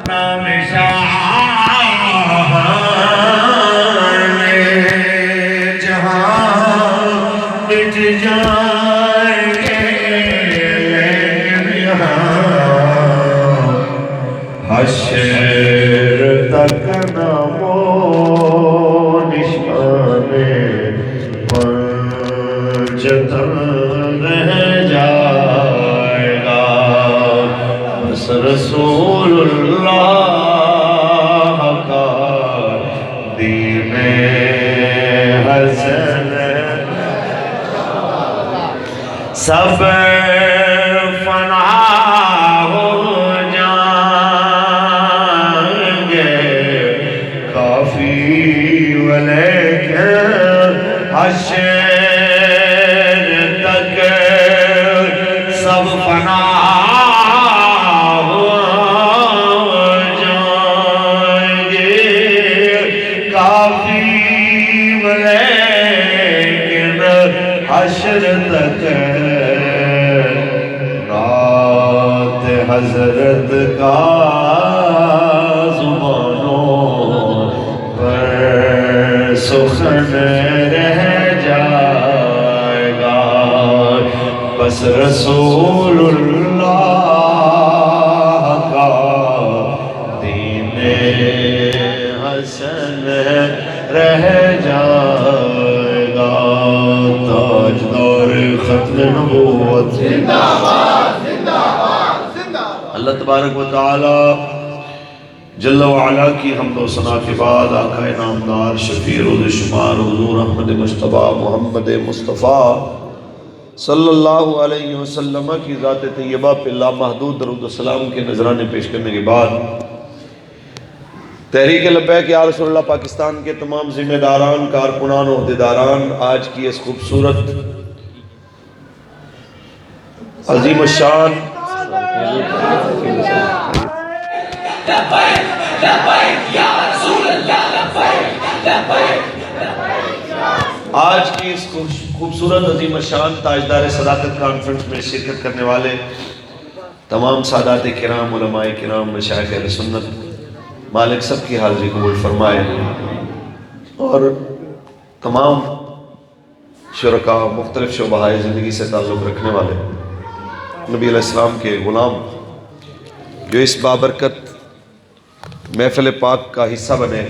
نام شاہ جہاں مٹ جائیں گے حشر تک نمو نشان پنجتن رہ جائے گا بس رسول اللہ کا دین حسن سب فنا ہو جائیں گے کافی ولیکن حشر تک سب فنا ہو جائیں گے کافی ولیکن حشر تک رات حضرت کا زبانوں پر سخن رہ جائے گا بس رسول اللہ کا دین حسن رہ جائے گا تاجدار ختم نبوت زندہ باد زندہ باد زندہ باد اللہ تبارک و تعالی جل وعلا کی حمد و ثنا کے بعد آقا نامدار شفیع روز شمار حضور احمد مجتبی محمد مصطفیٰ صلی اللہ علیہ وسلم کی ذات طیبہ پہ لامحدود درود و سلام کے نذرانے پیش کرنے کے بعد تحریک لبیک یا رسول اللہ پاکستان کے تمام ذمہ داران کارکنان و عہدیداران آج کی اس خوبصورت عظیم الشان آج کی اس خوبصورت عظیم الشان تاجدار صداقت کانفرنس میں شرکت کرنے والے تمام سادات کرام علماء کرام مشائخ اہل سنت مالک سب کی حاضری قبول فرمائے اور تمام شرکاء مختلف شعبہ زندگی سے تعلق رکھنے والے نبی علیہ السلام کے غلام جو اس بابرکت محفل پاک کا حصہ بنے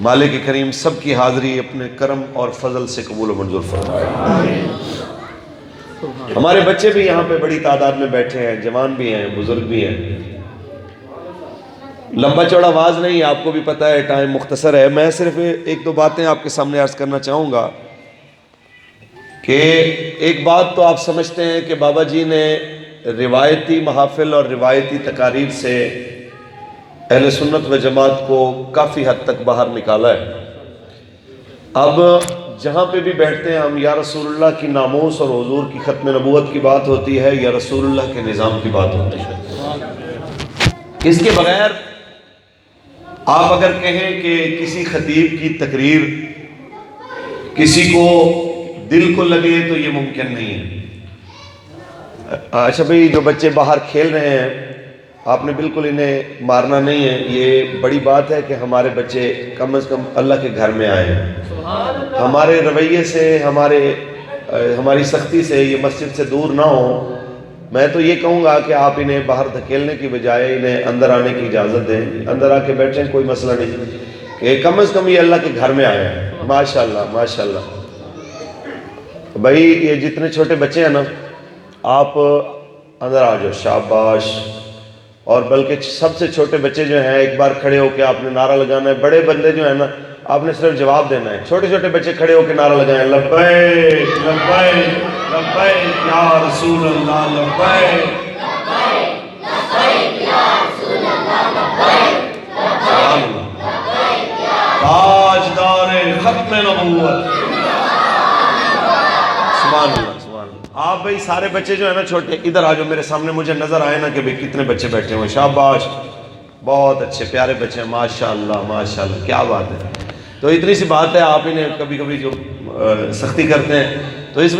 مالک کریم سب کی حاضری اپنے کرم اور فضل سے قبول و منظور فرمائے ہمارے بچے بھی یہاں پہ بڑی تعداد میں بیٹھے ہیں جوان بھی ہیں بزرگ بھی ہیں لمبا چوڑا آواز نہیں آپ کو بھی پتہ ہے ٹائم مختصر ہے میں صرف ایک دو باتیں آپ کے سامنے عرض کرنا چاہوں گا کہ ایک بات تو آپ سمجھتے ہیں کہ بابا جی نے روایتی محافل اور روایتی تقاریر سے اہل سنت و جماعت کو کافی حد تک باہر نکالا ہے اب جہاں پہ بھی بیٹھتے ہیں ہم یا رسول اللہ کی ناموس اور حضور کی ختم نبوت کی بات ہوتی ہے یا رسول اللہ کے نظام کی بات ہوتی ہے اس کے بغیر آپ اگر کہیں کہ کسی خطیب کی تقریر کسی کو دل کو لگے تو یہ ممکن نہیں ہے اچھا بھئی جو بچے باہر کھیل رہے ہیں آپ نے بالکل انہیں مارنا نہیں ہے یہ بڑی بات ہے کہ ہمارے بچے کم از کم اللہ کے گھر میں آئے ہیں ہمارے رویے سے ہماری سختی سے یہ مسجد سے دور نہ ہوں میں تو یہ کہوں گا کہ آپ انہیں باہر دھکیلنے کی بجائے انہیں اندر آنے کی اجازت دیں اندر آ کے بیٹھیں کوئی مسئلہ نہیں کہ کم از کم یہ اللہ کے گھر میں آئے ہیں ماشاءاللہ ماشاءاللہ بھائی یہ جتنے چھوٹے بچے ہیں نا آپ اندر آ جاؤ شاباش اور بلکہ سب سے چھوٹے بچے جو ہیں ایک بار کھڑے ہو کے آپ نے نعرہ لگانا ہے بڑے بندے جو ہیں نا آپ نے صرف جواب دینا ہے چھوٹے چھوٹے بچے کھڑے ہو کے نعرہ لگائیں لبیک لبیک لبیک یا رسول اللہ لبیک تاجدار ختم نبوت سبحان اللہ آپ بھائی سارے بچے جو ہیں نا چھوٹے ادھر آ جاؤ میرے سامنے مجھے نظر آئے نا کہ بھئی کتنے بچے بیٹھے ہوئے شاباش بہت اچھے پیارے بچے ہیں ماشاءاللہ ماشاءاللہ کیا بات ہے تو اتنی سی بات ہے آپ انہیں کبھی کبھی جو سختی کرتے ہیں تو اس وجہ